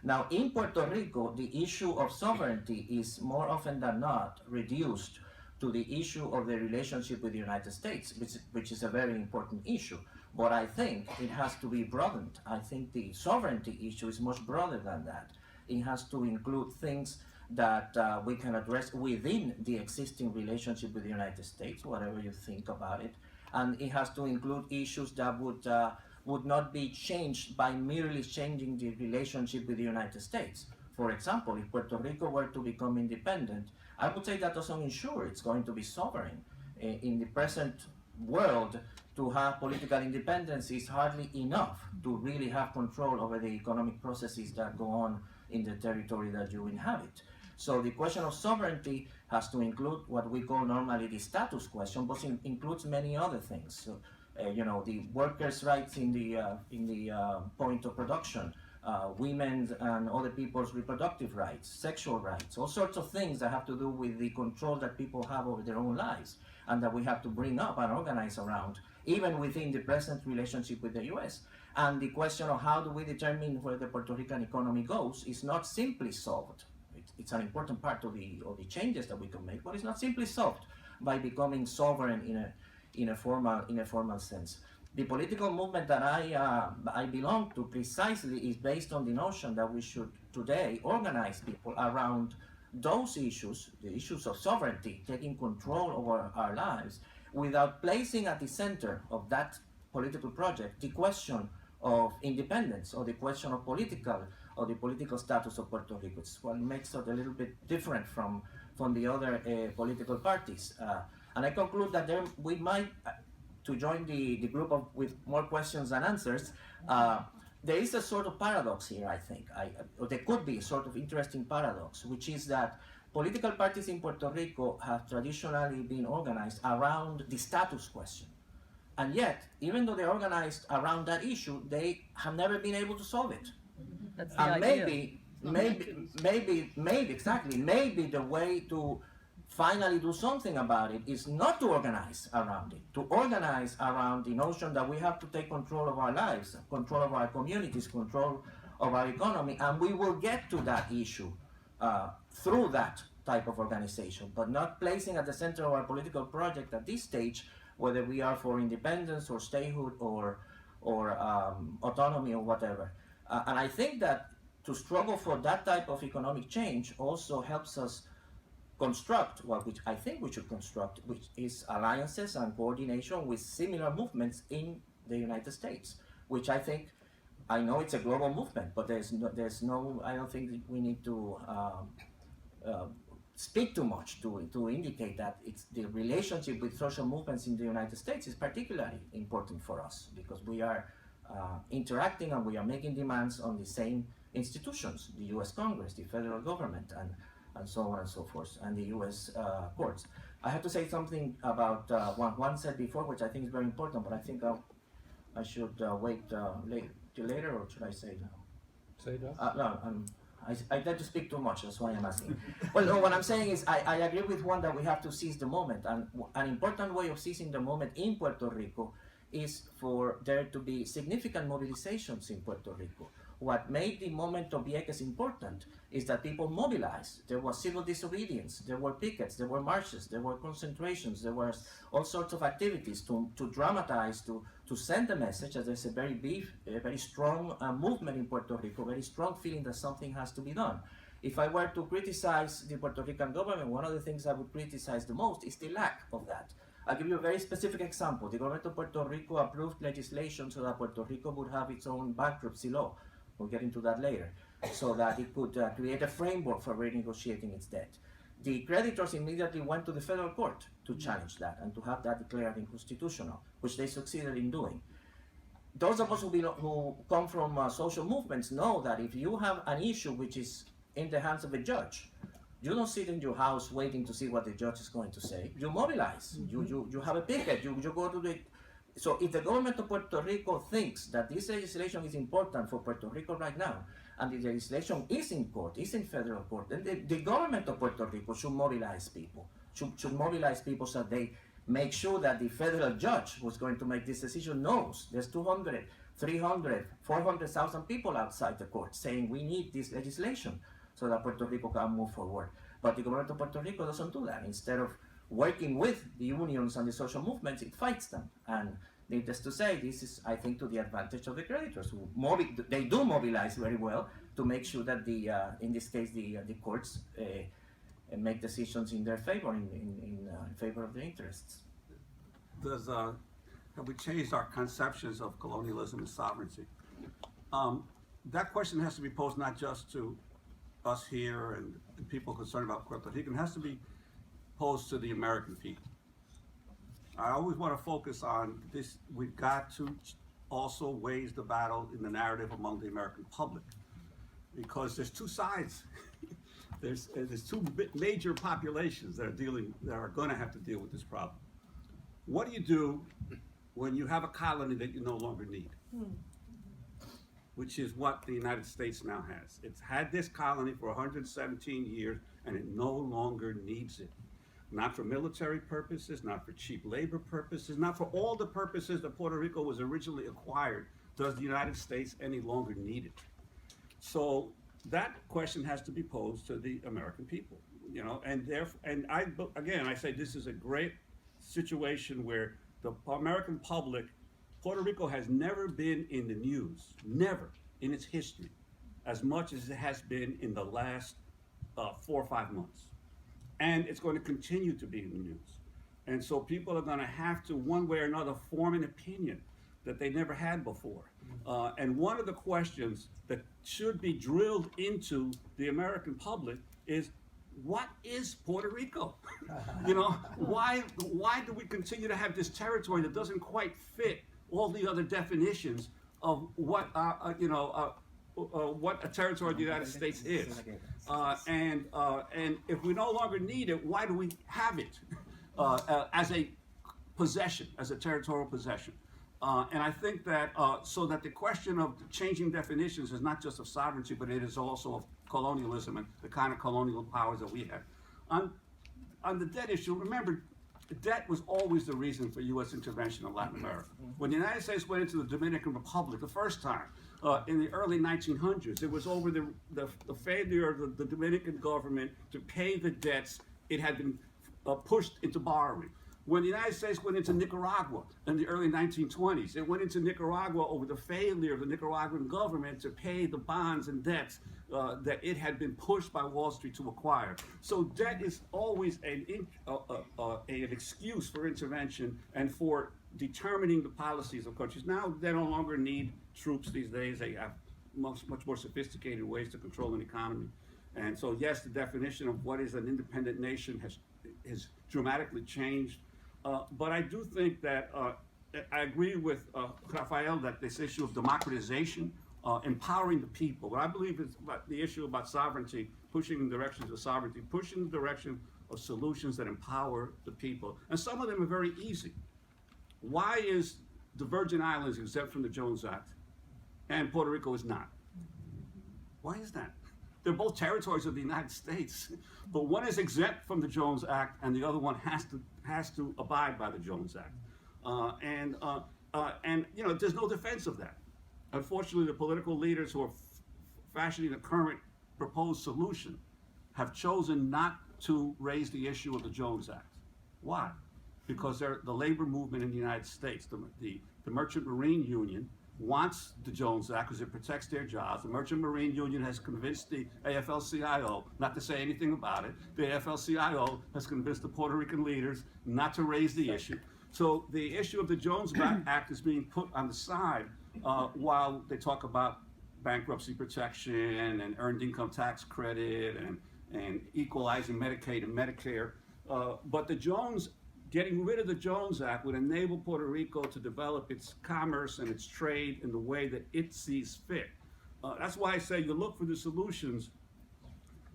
Now, in Puerto Rico, the issue of sovereignty is more often than not reduced to the issue of the relationship with the United States, which is a very important issue. But I think it has to be broadened. I think the sovereignty issue is much broader than that. It has to include things that we can address within the existing relationship with the United States, whatever you think about it. And it has to include issues that would not be changed by merely changing the relationship with the United States. For example, if Puerto Rico were to become independent, I would say that doesn't ensure it's going to be sovereign. In the present world, to have political independence is hardly enough to really have control over the economic processes that go on in the territory that you inhabit. So the question of sovereignty has to include what we call normally the status question, but includes many other things. So, the workers' rights in the point of production, women's and other people's reproductive rights, sexual rights, all sorts of things that have to do with the control that people have over their own lives, and that we have to bring up and organize around, even within the present relationship with the US. And the question of how do we determine where the Puerto Rican economy goes is not simply solved. It's an important part of the changes that we can make, but it's not simply solved by becoming sovereign in a formal sense. The political movement that I belong to precisely is based on the notion that we should today organize people around those issues, the issues of sovereignty, taking control over our lives, without placing at the center of that political project the question of independence or the question of the political status of Puerto Rico. It's what makes it a little bit different from the other political parties. And I conclude that we might, to join the group with more questions than answers, there is a sort of paradox here, I think, or there could be a sort of interesting paradox, which is that political parties in Puerto Rico have traditionally been organized around the status question. And yet, even though they're organized around that issue, they have never been able to solve it. That's the And idea. maybe the way to finally do something about it is not to organize around it, to organize around the notion that we have to take control of our lives, control of our communities, control of our economy, and we will get to that issue through that type of organization, but not placing at the center of our political project at this stage, whether we are for independence or statehood or autonomy or whatever. And I think that to struggle for that type of economic change also helps us construct which I think we should construct, which is alliances and coordination with similar movements in the United States, which I know it's a global movement, but there's no I don't think we need to speak too much to indicate that it's the relationship with social movements in the United States is particularly important for us, because we are interacting and we are making demands on the same institutions, the US Congress, the federal government, and so on and so forth, and the US courts. I have to say something about what Juan said before, which I think is very important, but I think I should wait till later, or should I say now? Say that. No, I tend to speak too much, that's why I'm asking. Well, no, what I'm saying is I agree with Juan that we have to seize the moment, and an important way of seizing the moment in Puerto Rico is for there to be significant mobilizations in Puerto Rico. What made the moment of Vieques important is that people mobilized. There was civil disobedience, there were pickets, there were marches, there were concentrations, there were all sorts of activities to dramatize, to send the message that there's a very strong movement in Puerto Rico, very strong feeling that something has to be done. If I were to criticize the Puerto Rican government, one of the things I would criticize the most is the lack of that. I'll give you a very specific example. The government of Puerto Rico approved legislation so that Puerto Rico would have its own bankruptcy law. We'll get into that later. So that it could create a framework for renegotiating its debt. The creditors immediately went to the federal court to challenge that and to have that declared unconstitutional, which they succeeded in doing. Those of us who come from social movements know that if you have an issue which is in the hands of a judge, you don't sit in your house waiting to see what the judge is going to say. You mobilize. You have a picket. You go to the. So if the government of Puerto Rico thinks that this legislation is important for Puerto Rico right now, and the legislation is in court, is in federal court, then the government of Puerto Rico should mobilize people. Should mobilize people so that they make sure that the federal judge who's going to make this decision knows there's 200, 300, 400,000 people outside the court saying we need this legislation so that Puerto Rico can move forward. But the government of Puerto Rico doesn't do that. Instead of working with the unions and the social movements, it fights them. And needless to say, this is, I think, to the advantage of the creditors. They do mobilize very well to make sure that in this case, the courts make decisions in their favor, in favor of their interests. Have we changed our conceptions of colonialism and sovereignty? That question has to be posed not just to us here and people concerned about Puerto Rico. It has to be posed to the American people. I always want to focus on this. We've got to also wage the battle in the narrative among the American public, because there's two sides. there's two major populations that are going to have to deal with this problem. What do you do when you have a colony that you no longer need? Which is what the United States now has. It's had this colony for 117 years, and it no longer needs it. Not for military purposes, not for cheap labor purposes, not for all the purposes that Puerto Rico was originally acquired, does the United States any longer need it. So that question has to be posed to the American people, you know, and I say this is a great situation where the American public, Puerto Rico has never been in the news, never in its history, as much as it has been in the last 4 or 5 months. And it's going to continue to be in the news. And so people are going to have to, one way or another, form an opinion that they never had before. And one of the questions that should be drilled into the American public is, what is Puerto Rico? You know, why do we continue to have this territory that doesn't quite fit all the other definitions of what what a territory of the United States is? And if we no longer need it, why do we have it as a possession, as a territorial possession? And I think that so that the question of changing definitions is not just of sovereignty, but it is also of colonialism and the kind of colonial powers that we have. On the debt issue, remember, debt was always the reason for U.S. intervention in Latin America. When the United States went into the Dominican Republic the first time, in the early 1900s, it was over the failure of the Dominican government to pay the debts it had been pushed into borrowing. When the United States went into Nicaragua in the early 1920s, it went into Nicaragua over the failure of the Nicaraguan government to pay the bonds and debts that it had been pushed by Wall Street to acquire. So debt is always an excuse for intervention and for determining the policies of countries. Now they no longer need troops these days. They have much more sophisticated ways to control an economy. And so yes, the definition of what is an independent nation has dramatically changed. But I do think that I agree with Rafael that this issue of democratization, empowering the people, what I believe is about the issue about sovereignty, pushing in the directions of sovereignty, pushing in the direction of solutions that empower the people. And some of them are very easy. Why is the Virgin Islands exempt from the Jones Act and Puerto Rico is not? Why is that? They're both territories of the United States, but one is exempt from the Jones Act and the other one has to abide by the Jones Act. And you know, there's no defense of that. Unfortunately, the political leaders who are fashioning the current proposed solution have chosen not to raise the issue of the Jones Act. Why? Because they're the labor movement in the United States, the Merchant Marine Union, wants the Jones Act because it protects their jobs. The Merchant Marine Union has convinced the AFL-CIO not to say anything about it. The AFL-CIO has convinced the Puerto Rican leaders not to raise the issue. So the issue of the Jones Act is being put on the side while they talk about bankruptcy protection and earned income tax credit and equalizing Medicaid and Medicare. But getting rid of the Jones Act would enable Puerto Rico to develop its commerce and its trade in the way that it sees fit. That's why I say you look for the solutions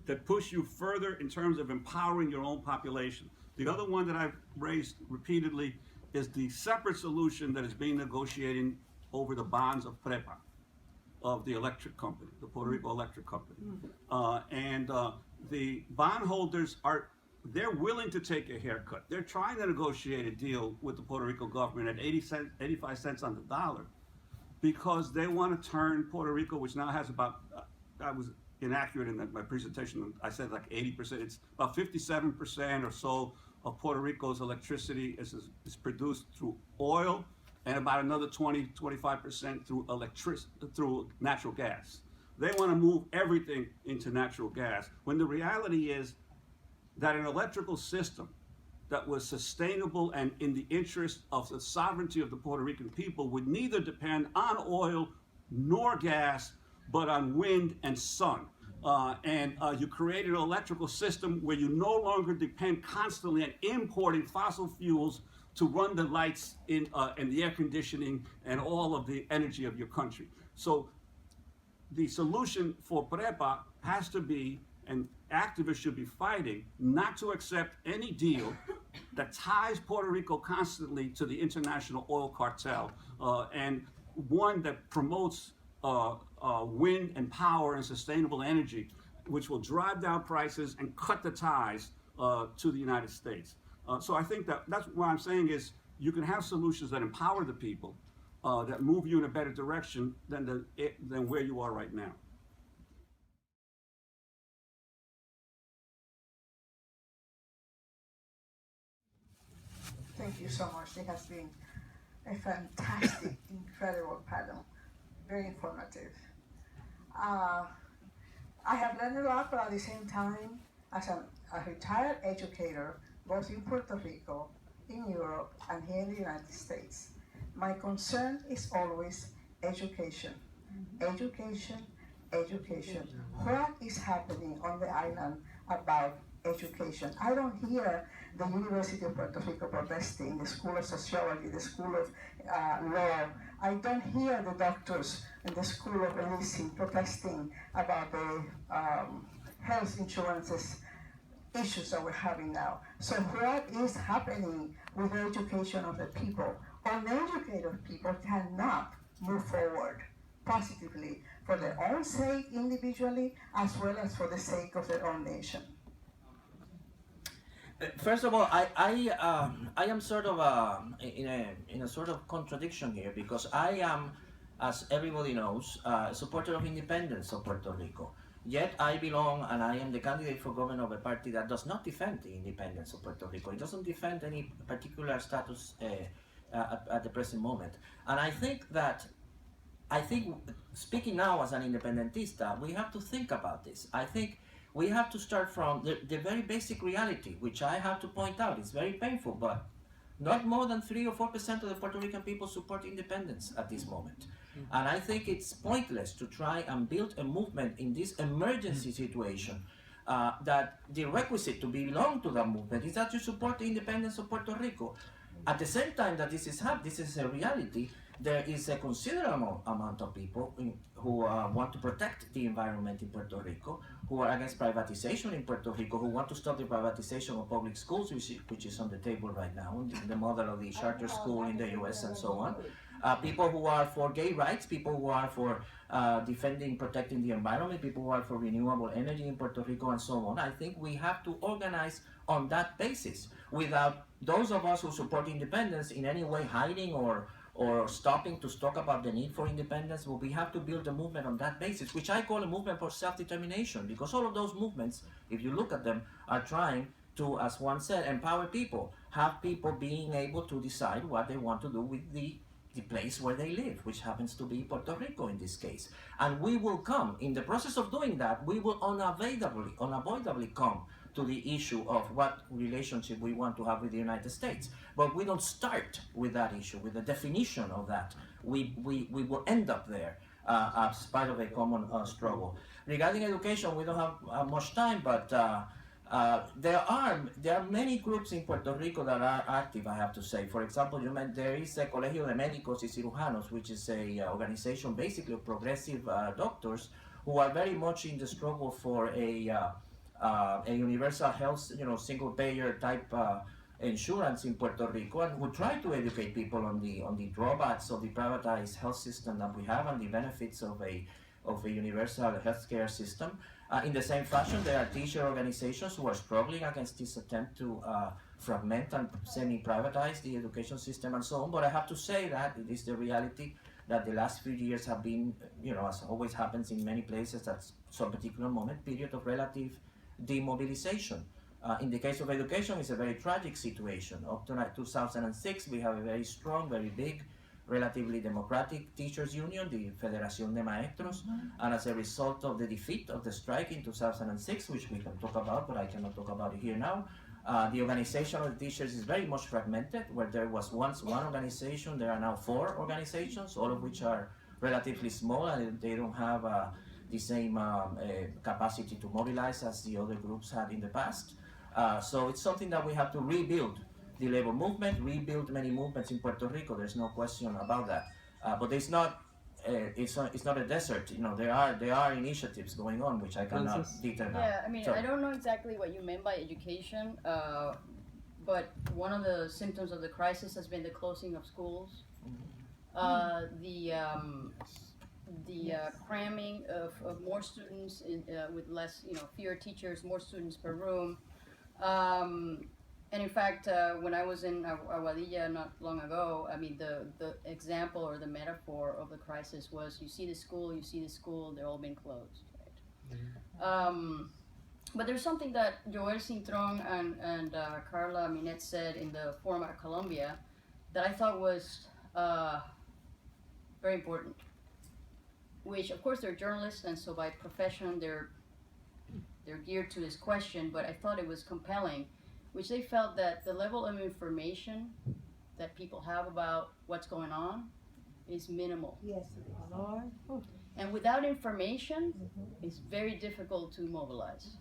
that push you further in terms of empowering your own population. The other one that I've raised repeatedly is the separate solution that is being negotiated over the bonds of PREPA, of the electric company, the Puerto Rico Electric Company. The bondholders they're willing to take a haircut. They're trying to negotiate a deal with the Puerto Rico government at 85 cents on the dollar because they want to turn Puerto Rico, which now has about, I was inaccurate in my presentation, I said like 80%, it's about 57% or so of Puerto Rico's electricity is produced through oil and about another 25% through natural gas. They want to move everything into natural gas when the reality is that an electrical system that was sustainable and in the interest of the sovereignty of the Puerto Rican people would neither depend on oil nor gas, but on wind and sun. You create an electrical system where you no longer depend constantly on importing fossil fuels to run the lights and the air conditioning and all of the energy of your country. So the solution for PREPA has to be, and activists should be fighting, not to accept any deal that ties Puerto Rico constantly to the international oil cartel, and one that promotes wind and power and sustainable energy, which will drive down prices and cut the ties to the United States. So I think that's what I'm saying is you can have solutions that empower the people, that move you in a better direction than where you are right now. Thank you so much. It has been a fantastic, incredible panel. Very informative. I have learned a lot, but at the same time, as a retired educator, both in Puerto Rico, in Europe, and here in the United States, my concern is always education. Education, education. What is happening on the island about education? I don't hear the University of Puerto Rico protesting, the School of Sociology, the School of Law. I don't hear the doctors in the School of Medicine protesting about the health insurances issues that we're having now. So what is happening with the education of the people? Uneducated people cannot move forward positively for their own sake individually, as well as for the sake of their own nation. First of all, I am sort of in a sort of contradiction here, because I am, as everybody knows, a supporter of independence of Puerto Rico. Yet I belong, and I am the candidate for governor of a party that does not defend the independence of Puerto Rico. It doesn't defend any particular status at the present moment. And I think speaking now as an independentista, we have to think about this. I think we have to start from the very basic reality, which I have to point out. It's very painful, but not more than 3 or 4% of the Puerto Rican people support independence at this moment. And I think it's pointless to try and build a movement in this emergency situation that the requisite to belong to that movement is that you support the independence of Puerto Rico. At the same time that this is a reality, there is a considerable amount of people who want to protect the environment in Puerto Rico, who are against privatization in Puerto Rico, who want to stop the privatization of public schools, which is on the table right now, in the model of the charter school in the US and so on. People who are for gay rights, people who are for protecting the environment, people who are for renewable energy in Puerto Rico and so on. I think we have to organize on that basis, without those of us who support independence in any way hiding or stopping to talk about the need for independence. Well, we have to build a movement on that basis, which I call a movement for self-determination, because all of those movements, if you look at them, are trying to, as Juan said, empower people, have people being able to decide what they want to do with the the place where they live, which happens to be Puerto Rico in this case. And we will come, in the process of doing that, we will unavoidably come to the issue of what relationship we want to have with the United States. But we don't start with that issue, with the definition of that. We will end up there as part of a common struggle. Regarding education, we don't have much time, but there are many groups in Puerto Rico that are active, I have to say. For example, there is a Colegio de Médicos y Cirujanos, which is a organization basically of progressive doctors who are very much in the struggle for a universal health, single payer type insurance in Puerto Rico, and who try to educate people on the drawbacks of the privatized health system that we have and the benefits of a universal healthcare system. In the same fashion, there are teacher organizations who are struggling against this attempt to fragment and semi-privatize the education system and so on. But I have to say that it is the reality that the last few years have been, as always happens in many places at some particular moment, period of relative demobilization. In the case of education, it's a very tragic situation. Up to 2006, we have a very strong, very big, relatively democratic teachers union, the Federación de Maestros, and as a result of the defeat of the strike in 2006, which we can talk about, but I cannot talk about it here now, the organization of the teachers is very much fragmented. Where there was once one organization, there are now 4 organizations, all of which are relatively small, and they don't have the same capacity to mobilize as the other groups had in the past. So it's something that we have to rebuild. The labor movement, rebuild many movements in Puerto Rico. There's no question about that. But it's not a desert. There are initiatives going on which I cannot detail now. Yeah, I mean, I don't know exactly what you meant by education, but one of the symptoms of the crisis has been the closing of schools, the cramming of more students with less, fewer teachers, more students per room. And in fact, when I was in Aguadilla not long ago, I mean, the example or the metaphor of the crisis was you see the school, they're all being closed, right? But there's something that Joel Cintrón and Carla Minet said in the forum at Columbia that I thought was very important, which of course they're journalists, and so by profession they're geared to this question, but I thought it was compelling, which they felt that the level of information that people have about what's going on is minimal. Yes, Lord. And without information, it's very difficult to mobilize.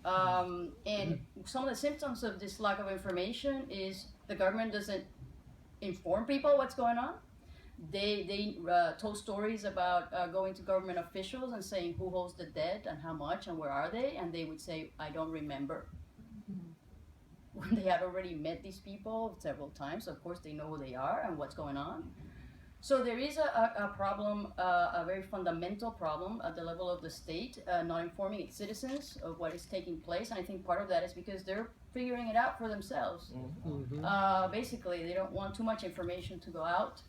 And some of the symptoms of this lack of information is the government doesn't inform people what's going on. They told stories about going to government officials and saying who holds the debt and how much and where are they, and they would say, I don't remember. When they had already met these people several times, of course they know who they are and what's going on. So there is a problem, a very fundamental problem at the level of the state, not informing its citizens of what is taking place, and I think part of that is because they're figuring it out for themselves. Basically, they don't want too much information to go out.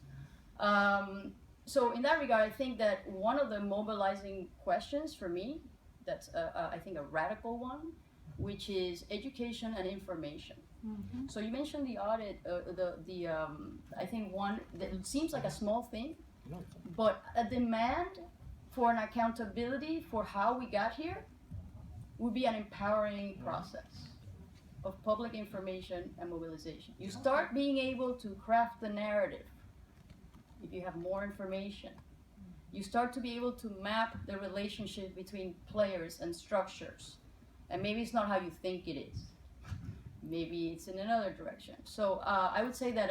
So in that regard, I think that one of the mobilizing questions for me, that's I think a radical one, which is education and information. So you mentioned the audit, I think one that seems like a small thing, but a demand for an accountability for how we got here would be an empowering process of public information and mobilization. You start being able to craft the narrative if you have more information. You start to be able to map the relationship between players and structures. And maybe it's not how you think it is. Maybe it's in another direction. So I would say that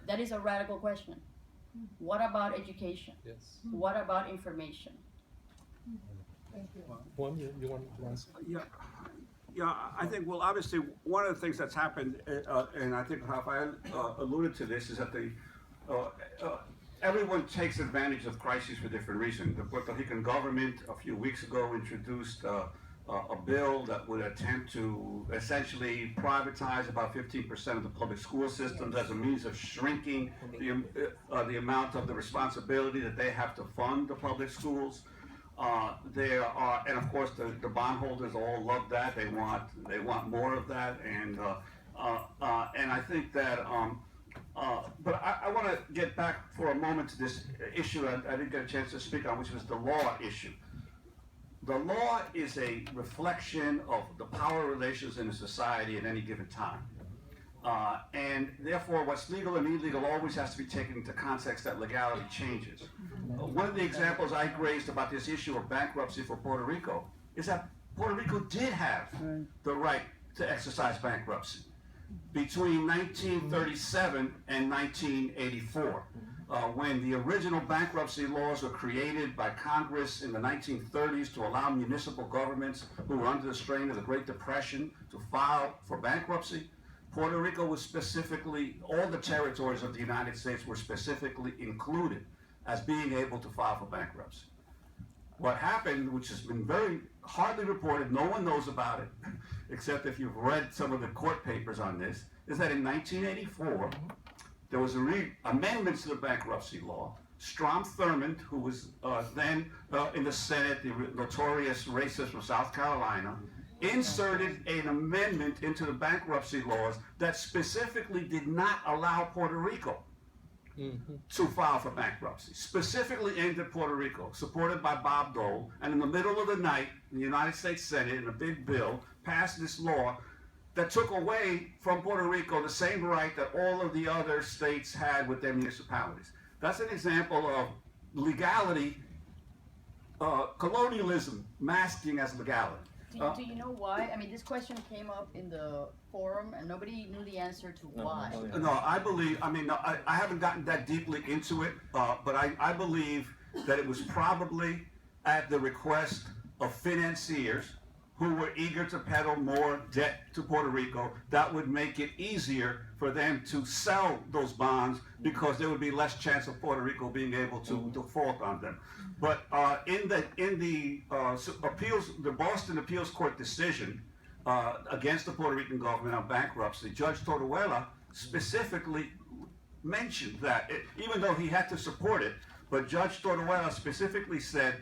that is a radical question. What about education? Yes. What about information? Thank you. Juan, you want to answer? Yeah, I think, well, obviously, one of the things that's happened, and I think Rafael alluded to this, is that everyone takes advantage of crises for different reasons. The Puerto Rican government a few weeks ago introduced a bill that would attempt to essentially privatize about 15% of the public school systems as a means of shrinking the amount of the responsibility that they have to fund the public schools. There are, and of course, the bondholders all love that. They want more of that, and I think that But I want to get back for a moment to this issue I didn't get a chance to speak on, which was the law issue. The law is a reflection of the power relations in a society at any given time. And therefore, what's legal and illegal always has to be taken into context that legality changes. One of the examples I raised about this issue of bankruptcy for Puerto Rico is that Puerto Rico did have the right to exercise bankruptcy between 1937 and 1984. When the original bankruptcy laws were created by Congress in the 1930s to allow municipal governments who were under the strain of the Great Depression to file for bankruptcy, Puerto Rico was specifically, all the territories of the United States were specifically included as being able to file for bankruptcy. What happened, which has been very hardly reported, no one knows about it, except if you've read some of the court papers on this, is that in 1984, there was amendments to the bankruptcy law. Strom Thurmond, who was then in the Senate, the notorious racist from South Carolina, inserted an amendment into the bankruptcy laws that specifically did not allow Puerto Rico to file for bankruptcy, specifically aimed at Puerto Rico, supported by Bob Dole, and in the middle of the night, the United States Senate, in a big bill, passed this law that took away from Puerto Rico the same right that all of the other states had with their municipalities. That's an example of legality, colonialism masking as legality. Do you know why? I mean, this question came up in the forum and nobody knew the answer to why. No, I believe, I haven't gotten that deeply into it, but I believe that it was probably at the request of financiers who were eager to peddle more debt to Puerto Rico. That would make it easier for them to sell those bonds because there would be less chance of Puerto Rico being able to default on them. But in the appeals, the Boston Appeals Court decision against the Puerto Rican government on bankruptcy, Judge Torruella specifically mentioned that, even though he had to support it, but Judge Torruella specifically said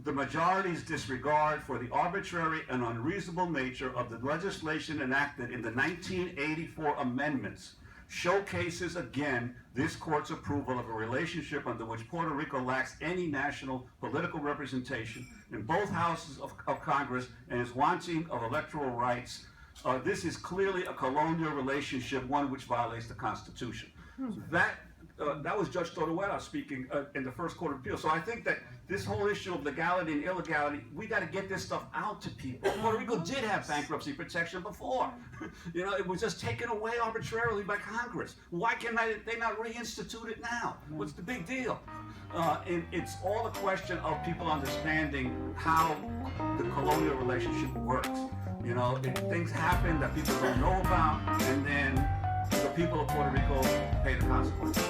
the majority's disregard for the arbitrary and unreasonable nature of the legislation enacted in the 1984 amendments showcases again this court's approval of a relationship under which Puerto Rico lacks any national political representation in both houses of Congress and is wanting of electoral rights. This is clearly a colonial relationship, one which violates the Constitution. That was Judge Torruella speaking in the first court of appeals. So I think that this whole issue of legality and illegality, we got to get this stuff out to people. Puerto Rico did have bankruptcy protection before. It was just taken away arbitrarily by Congress. Why can they not reinstitute it now? What's the big deal? And it's all a question of people understanding how the colonial relationship works. Things happen that people don't know about, and then the people of Puerto Rico pay the consequences.